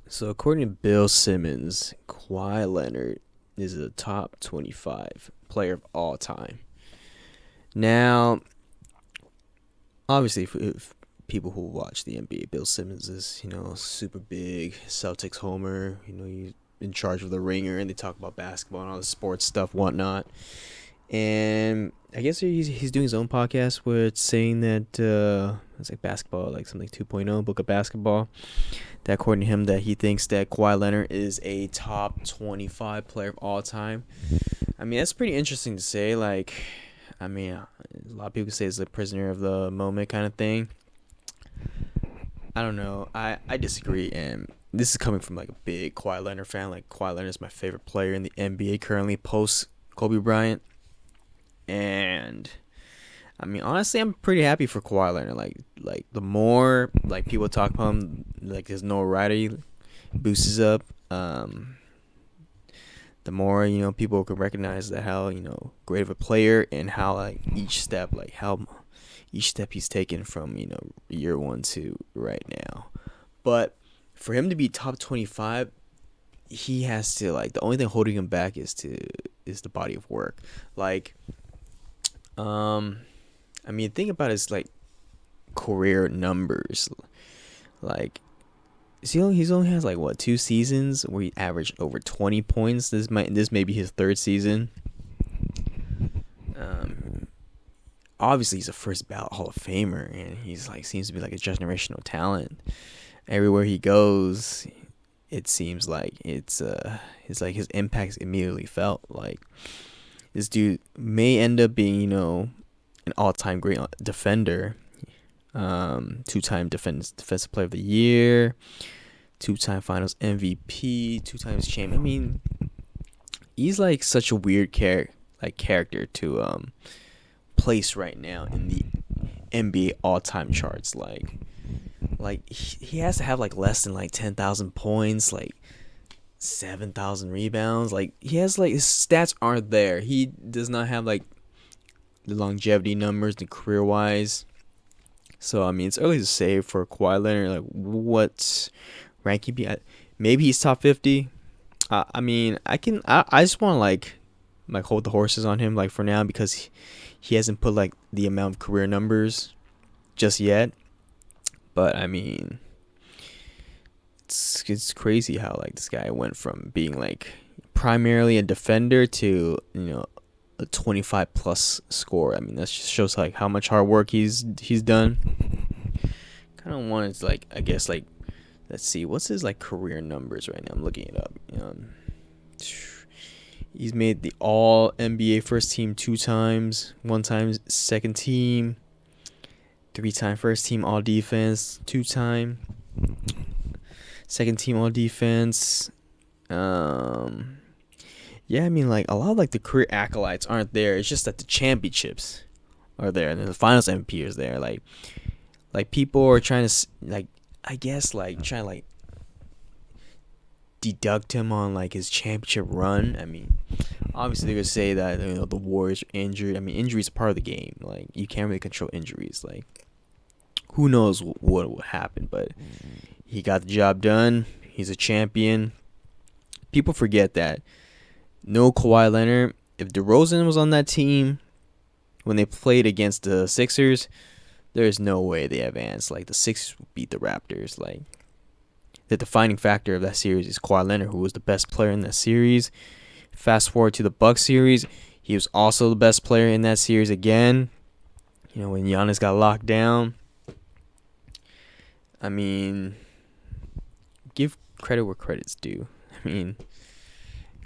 So according to Bill Simmons, Kawhi Leonard is a top 25 player of all time. Now, obviously, if people who watch the NBA, Bill Simmons is super big Celtics homer. He's in charge of the Ringer, and they talk about basketball and all the sports stuff, whatnot. And I guess he's doing his own podcast where it's saying that it's like basketball, like something 2.0, book of basketball. That according to him, that he thinks that Kawhi Leonard is a top 25 player of all time. I mean, that's pretty interesting to say. Like, I mean, a lot of people say it's a prisoner of the moment kind of thing. I don't know. I disagree, and this is coming from like a big Kawhi Leonard fan. Like, Kawhi Leonard is my favorite player in the NBA currently, post Kobe Bryant. And I mean, honestly, I'm pretty happy for Kawhi Leonard. Like the more like people talk about him, like his notoriety boosts up. The more people can recognize that how great of a player, and how like each step, he's taken from year one to right now. But for him to be top 25, he has to, like, the only thing holding him back is the body of work. Like, I mean, think about his like career numbers. Like, he's only has like what, 2 seasons where he averaged over 20 points. This may be his third season. Obviously he's a first ballot Hall of Famer, and he's like seems to be like a generational talent. Everywhere he goes, it seems like it's like his impact's immediately felt. Like, this dude may end up being an all-time great defender. Two-time defensive player of the year, two-time Finals MVP, two-times champion. I mean, he's like such a weird character to place right now in the NBA all-time charts. Like he has to have like less than like 10,000 points, like 7,000 rebounds. Like, he has like, his stats aren't there. He does not have like the longevity numbers, the career wise. So I mean, it's early to say for Kawhi Leonard, like, what rank he be at. Maybe he's top 50. I mean, I just want to like hold the horses on him like for now, because he hasn't put like the amount of career numbers just yet. But I mean, it's crazy how like this guy went from being like primarily a defender to a 25 plus score. I mean, that just shows like how much hard work he's done. Kind of wanted to, like, I guess, like, let's see, what's his like career numbers right now? I'm looking it up. He's made the All NBA first team 2 times, 1 time second team, 3-time first team All Defense, 2-time second team All Defense. Yeah, I mean, like, a lot of like the career accolades aren't there. It's just that the championships are there, and the Finals MVP is there. Like people are trying to, like, I guess, like, trying to like deduct him on like his championship run. I mean, obviously they're gonna say that the Warriors are injured. I mean, injuries are part of the game. Like, you can't really control injuries. Like, who knows what will happen? But he got the job done. He's a champion. People forget that no Kawhi Leonard, if DeRozan was on that team when they played against the Sixers, there's no way they advanced. Like, the Sixers would beat the Raptors. Like, the defining factor of that series is Kawhi Leonard, who was the best player in that series. Fast forward to the Bucks series, he was also the best player in that series again. When Giannis got locked down. I mean, give credit where credit's due. I mean,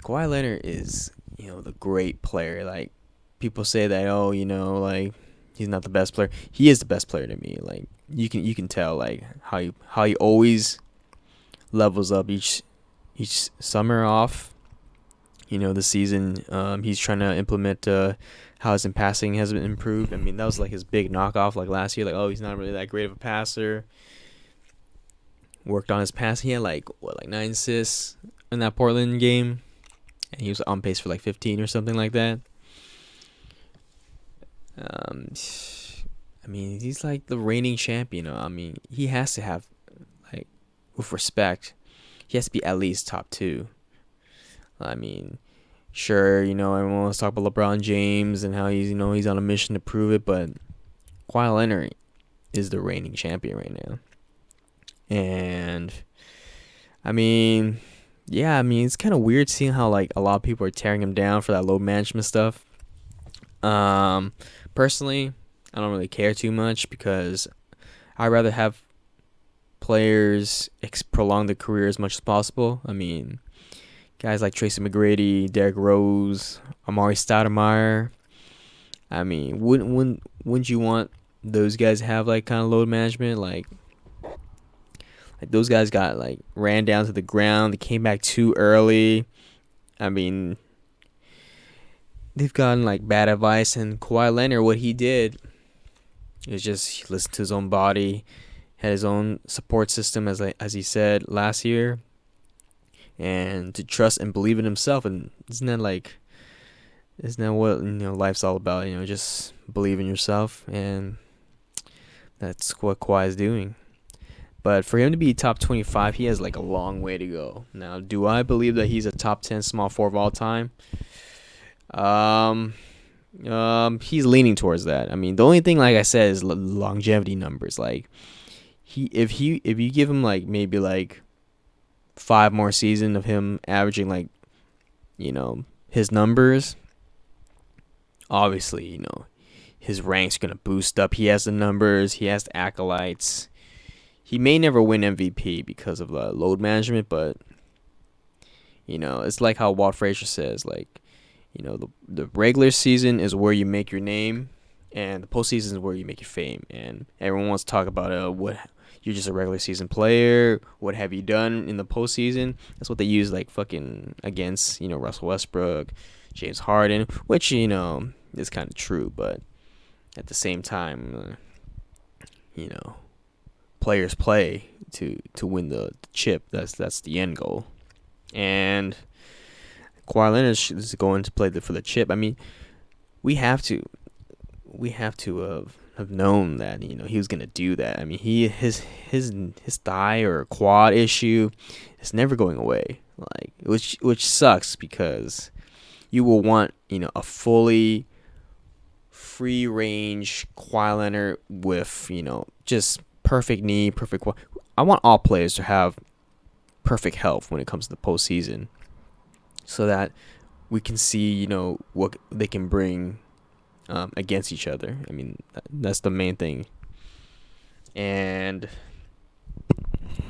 Kawhi Leonard is, the great player. Like, people say that, like, he's not the best player. He is the best player to me. Like, you can tell like how he always levels up each summer off. The season, he's trying to implement how his passing has been improved. I mean, that was like his big knockoff like last year. Like, oh, he's not really that great of a passer. Worked on his pass. He had like 9 assists in that Portland game, and he was on pace for like 15 or something like that. I mean, he's like the reigning champion. I mean, he has to have, like, with respect, he has to be at least top 2. I mean, sure, everyone wants to talk about LeBron James and how he's on a mission to prove it, but Kawhi Leonard is the reigning champion right now. And I mean, yeah, it's kind of weird seeing how like a lot of people are tearing him down for that load management stuff. Personally, I don't really care too much because I'd rather have players prolong their career as much as possible. I mean, guys like Tracy McGrady, Derrick Rose, Amari Stoudemire. I mean, wouldn't you want those guys to have like kind of load management? Like those guys got like ran down to the ground. They came back too early. I mean, they've gotten like bad advice. And Kawhi Leonard, what he did is just he listened to his own body, had his own support system, as he said last year, and to trust and believe in himself. And isn't that what life's all about? Just believe in yourself, and that's what Kawhi is doing. But for him to be top 25, he has like a long way to go. Now, do I believe that he's a top 10 small forward of all time? He's leaning towards that. I mean, the only thing, like I said, is longevity numbers. Like, if you give him like maybe like 5 more seasons of him averaging like, his numbers, obviously, his rank's gonna boost up. He has the numbers. He has the acolytes. He may never win MVP because of load management, but it's like how Walt Frazier says, like, the regular season is where you make your name, and the postseason is where you make your fame. And everyone wants to talk about what you're just a regular season player. What have you done in the postseason? That's what they use like fucking against Russell Westbrook, James Harden, which is kind of true, but at the same time, players play to win the chip. That's the end goal. And Kawhi Leonard is going to play for the chip. I mean, we have to have known that he was gonna do that. I mean, his thigh or quad issue is never going away. Like, which sucks because you will want a fully free range Kawhi Leonard with just perfect knee, perfect quad. I want all players to have perfect health when it comes to the postseason, so that we can see what they can bring against each other. I mean, that's the main thing. And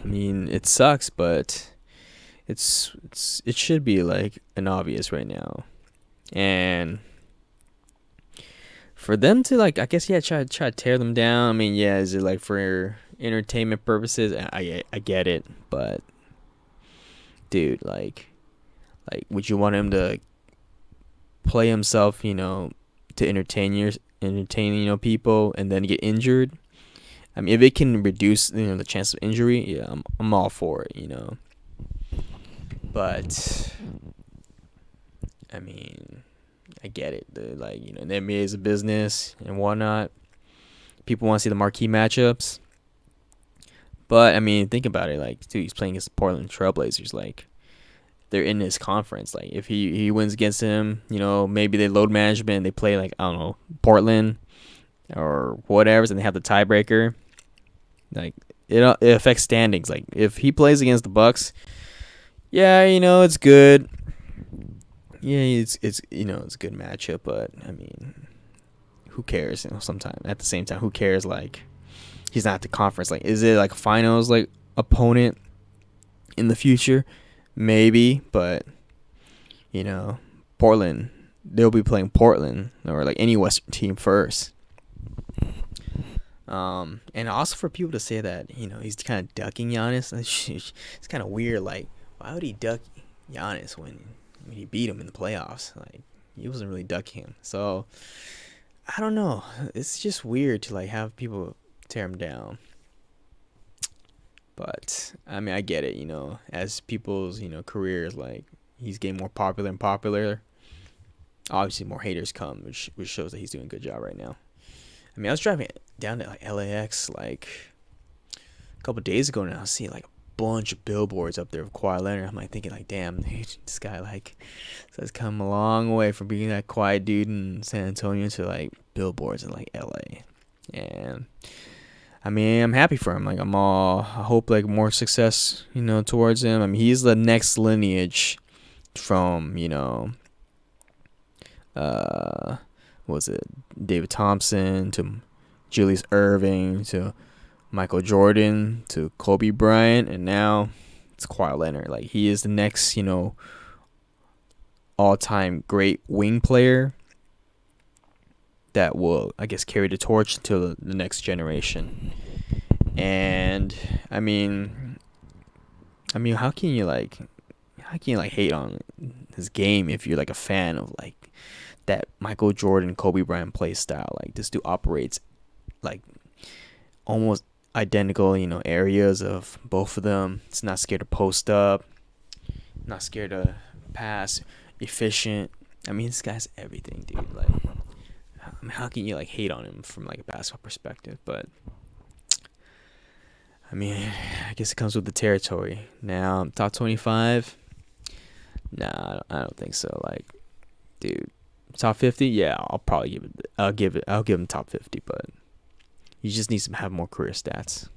I mean, it sucks, but it should be like an obvious right now. And for them to like, I guess, try to tear them down. I mean, is it like for entertainment purposes? I get it, but dude, like would you want him to play himself, to entertain people and then get injured? I mean, if it can reduce the chance of injury, yeah, I'm all for it, But I mean, I get it. The NBA is a business and whatnot. People want to see the marquee matchups. But I mean, think about it. Like, dude, he's playing against the Portland Trailblazers. Like, they're in his conference. Like, if he wins against him, maybe they load management and they play like, I don't know, Portland or whatever, and they have the tiebreaker. Like, it affects standings. Like, if he plays against the Bucks, yeah, it's good. Yeah, it's it's a good matchup, but I mean, who cares? Sometimes at the same time, who cares? Like, he's not at the conference. Like, is it like finals like opponent in the future? Maybe, but Portland, they'll be playing Portland or like any Western team first. And also for people to say that he's kind of ducking Giannis, it's kind of weird. Like, why would he duck Giannis when he beat him in the playoffs? Like, he wasn't really ducking him. So I don't know. It's just weird to like have people tear him down. But I mean, I get it. As people's careers, like, he's getting more popular and popular. Obviously, more haters come, which shows that he's doing a good job right now. I mean, I was driving down to like LAX like a couple days ago, and I was seeing like a bunch of billboards up there of Kawhi Leonard. I'm like thinking like, damn, this guy like has come a long way from being that quiet dude in San Antonio to like billboards in like LA. And I mean, I'm happy for him. Like I hope like more success, towards him. I mean, he's the next lineage from, was it David Thompson to Julius Erving to Michael Jordan to Kobe Bryant, and now it's Kawhi Leonard. Like he is the next, all-time great wing player that will, I guess, carry the torch to the next generation. And I mean, how can you hate on his game if you're like a fan of like that Michael Jordan, Kobe Bryant play style? Like this dude operates like almost identical, areas of both of them. It's not scared to post up, not scared to pass, efficient. I mean, this guy's everything, dude. Like, how can you like hate on him from like a basketball perspective? But I mean, I guess it comes with the territory. Now, top 25. Nah, I don't think so. Like, dude, top 50. Yeah, I'll give him top 50, but he just needs to have more career stats.